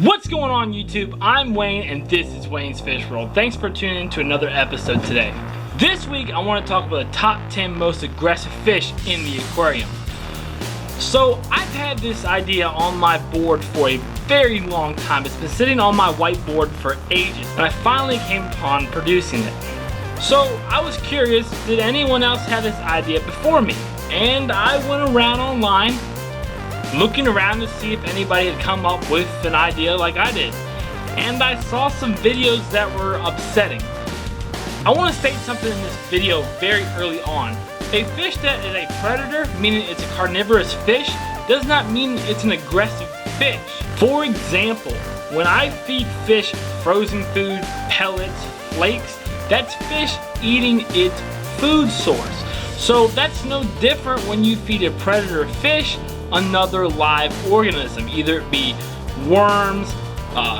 What's going on YouTube? I'm Wayne and this is Wayne's Fish World. Thanks for tuning in to another episode today. This week I want to talk about the top 10 most aggressive fish in the aquarium. So I've had this idea on my board for a very long time. It's been sitting on my whiteboard for ages and I finally came upon producing it. So I was curious, did anyone else have this idea before me? And I went around online looking around to see if anybody had come up with an idea like I did. And I saw some videos that were upsetting. I want to state something in this video very early on. A fish that is a predator, meaning it's a carnivorous fish, does not mean it's an aggressive fish. For example, when I feed fish frozen food, pellets, flakes, that's fish eating its food source. So that's no different when you feed a predator fish another live organism, either it be worms,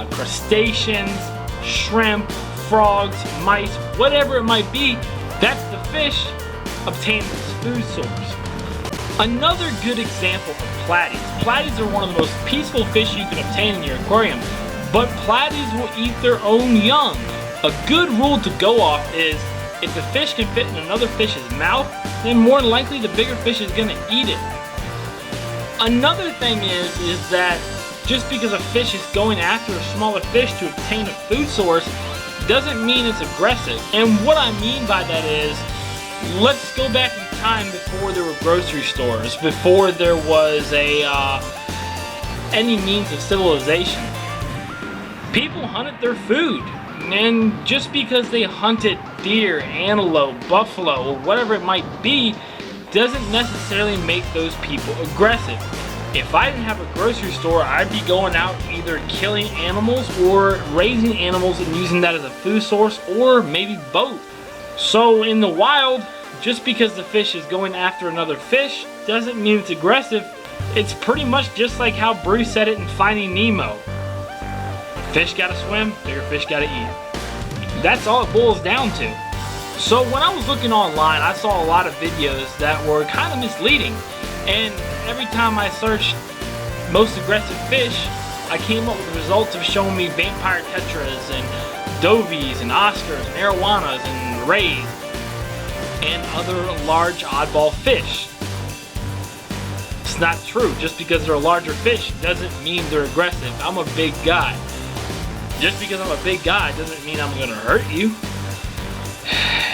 crustaceans, shrimp, frogs, mice, whatever it might be. That's the fish obtaining its food source. Another good example of platies. Platies are one of the most peaceful fish you can obtain in your aquarium, but platies will eat their own young. A good rule to go off is if the fish can fit in another fish's mouth, then more than likely the bigger fish is going to eat it. Another thing is that just because a fish is going after a smaller fish to obtain a food source doesn't mean it's aggressive. And what I mean by that is, let's go back in time before there were grocery stores, before there was any means of civilization. People hunted their food, and just because they hunted deer, antelope, buffalo, or whatever it might be, doesn't necessarily make those people aggressive. If I didn't have a grocery store, I'd be going out either killing animals or raising animals and using that as a food source, or maybe both. So in the wild, just because the fish is going after another fish doesn't mean it's aggressive. It's pretty much just like how Bruce said it in Finding Nemo. Fish gotta swim, bigger fish gotta eat. That's all it boils down to. So when I was looking online, I saw a lot of videos that were kind of misleading. And every time I searched most aggressive fish, I came up with the results of showing me vampire tetras and dovies and oscars and arowanas and rays and other large oddball fish. It's not true. Just because they're a larger fish doesn't mean they're aggressive. I'm a big guy. Just because I'm a big guy doesn't mean I'm gonna hurt you.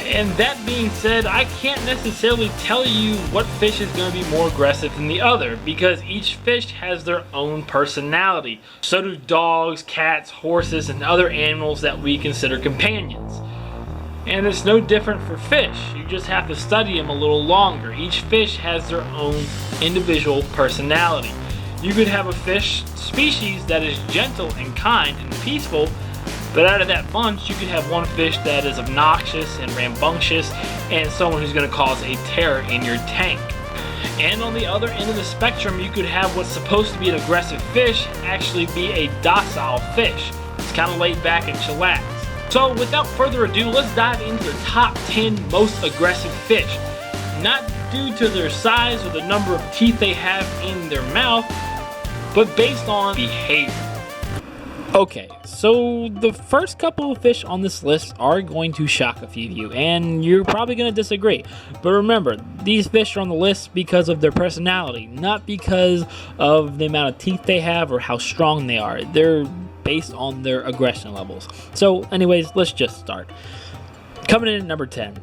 And that being said, I can't necessarily tell you what fish is going to be more aggressive than the other, because each fish has their own personality. So do dogs, cats, horses, and other animals that we consider companions. And it's no different for fish. You just have to study them a little longer. Each fish has their own individual personality. You could have a fish species that is gentle and kind and peaceful, but out of that bunch, you could have one fish that is obnoxious and rambunctious and someone who's going to cause a terror in your tank. And on the other end of the spectrum, you could have what's supposed to be an aggressive fish actually be a docile fish. It's kind of laid back and chillax. So without further ado, let's dive into the top 10 most aggressive fish. Not due to their size or the number of teeth they have in their mouth, but based on behavior. Okay, so the first couple of fish on this list are going to shock a few of you, and you're probably going to disagree. But remember, these fish are on the list because of their personality, not because of the amount of teeth they have or how strong they are. They're based on their aggression levels. So anyways, let's just start. Coming in at number 10,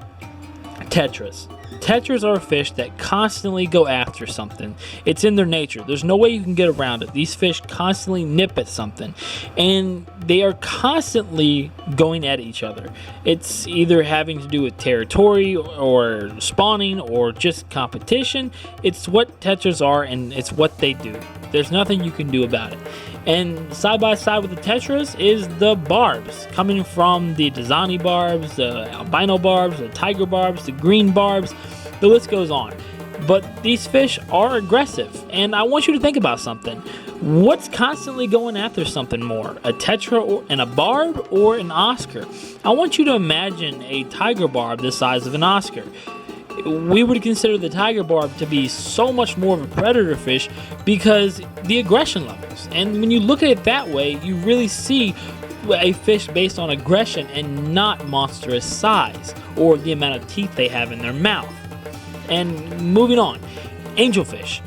tetras. Tetras are a fish that constantly go after something. It's in their nature. There's no way you can get around it. These fish constantly nip at something, and they are constantly going at each other. It's either having to do with territory or spawning or just competition. It's what tetras are, and it's what they do. There's nothing you can do about it. And side by side with the tetras is the barbs, coming from the Dasani barbs, the albino barbs, the tiger barbs, the green barbs, the list goes on. But these fish are aggressive, and I want you to think about something. What's constantly going after something more, a tetra and a barb or an Oscar? I want you to imagine a tiger barb the size of an Oscar. we would consider the tiger barb to be so much more of a predator fish because the aggression levels. And when you look at it that way, you really see a fish based on aggression and not monstrous size or the amount of teeth they have in their mouth. And moving on, angelfish.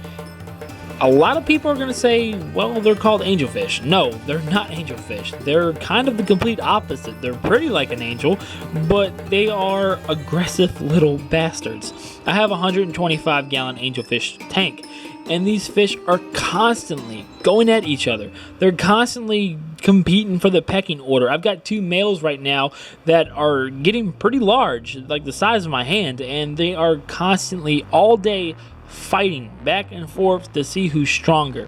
A lot of people are going to say, well, they're called angelfish. No, they're not angelfish. They're kind of the complete opposite. They're pretty like an angel, but they are aggressive little bastards. I have a 125-gallon angelfish tank, and these fish are constantly going at each other. They're constantly competing for the pecking order. I've got 2 males right now that are getting pretty large, like the size of my hand, and they are constantly all day fighting back and forth to see who's stronger.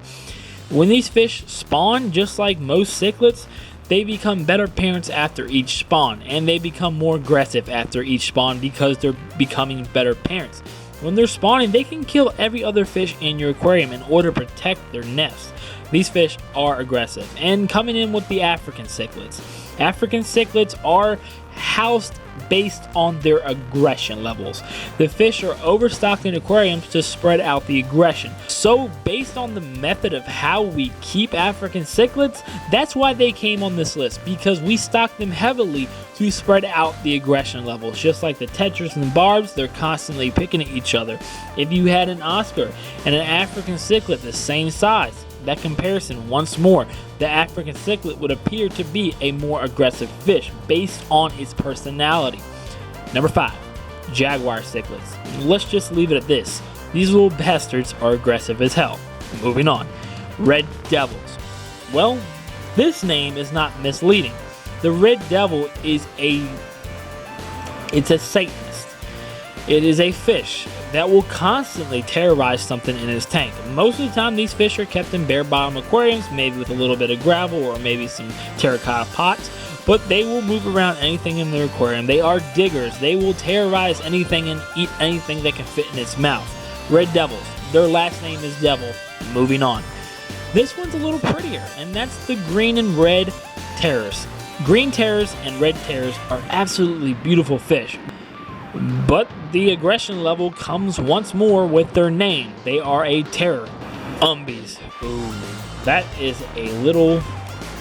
When these fish spawn, just like most cichlids, they become better parents after each spawn, and they become more aggressive after each spawn because they're becoming better parents. When they're spawning, they can kill every other fish in your aquarium in order to protect their nest. These fish are aggressive. And coming in with the African cichlids. African cichlids are housed based on their aggression levels. The fish are overstocked in aquariums to spread out the aggression. So based on the method of how we keep African cichlids, that's why they came on this list, because we stock them heavily to spread out the aggression levels. Just like the tetras and barbs, they're constantly picking at each other. If you had an Oscar and an African cichlid the same size, that comparison once more, the African cichlid would appear to be a more aggressive fish based on its personality. Number 5, Jaguar cichlids. Let's just leave it at this. These little bastards are aggressive as hell. Moving on, red devils. Well, this name is not misleading. The red devil is it's a Satanist. It is a fish that will constantly terrorize something in his tank. Most of the time, these fish are kept in bare bottom aquariums, maybe with a little bit of gravel or maybe some terracotta pots, but they will move around anything in their aquarium. They are diggers. They will terrorize anything and eat anything that can fit in its mouth. Red devils. Their last name is devil. Moving on. This one's a little prettier, and that's the green and red terrors. Green terrors and red terrors are absolutely beautiful fish. But the aggression level comes once more with their name. They are a terror. Umbies. Ooh, that is a little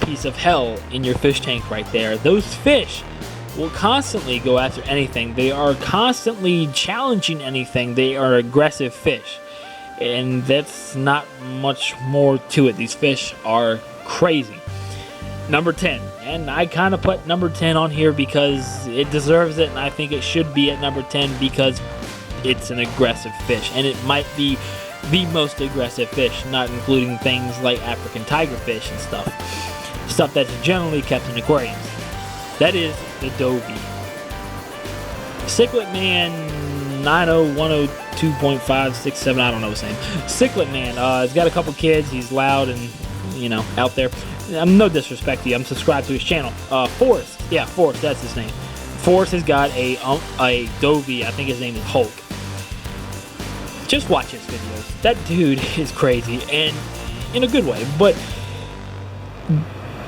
piece of hell in your fish tank right there. Those fish will constantly go after anything. They are constantly challenging anything. They are aggressive fish. And that's not much more to it. These fish are crazy. Number 10, and I kind of put number 10 on here because it deserves it, and I think it should be at number 10 because it's an aggressive fish, and it might be the most aggressive fish, not including things like African tigerfish and stuff that's generally kept in aquariums. That is the Dovey. Cichlid Man 90102.567, I don't know his name. Cichlid Man, he's got a couple kids, he's loud and, out there. No disrespect to you, I'm subscribed to his channel. Forrest, that's his name. Forrest has got a Dovey, I think his name is Hulk. Just watch his videos. That dude is crazy, and in a good way. But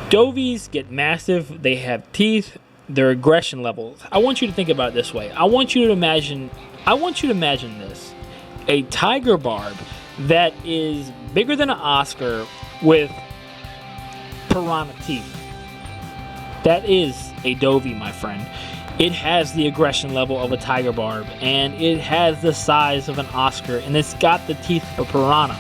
Dovies get massive, they have teeth, their aggression levels. I want you to think about it this way. I want you to imagine this. A tiger barb that is bigger than an Oscar with piranha teeth. That is a Dovey, my friend. It has the aggression level of a tiger barb, and it has the size of an Oscar, and it's got the teeth of a piranha.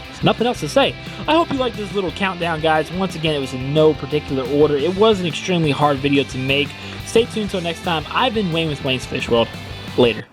There's nothing else to say. I hope you liked this little countdown, guys. Once again, it was in no particular order. It was an extremely hard video to make. Stay tuned till next time. I've been Wayne with Wayne's Fish World. Later.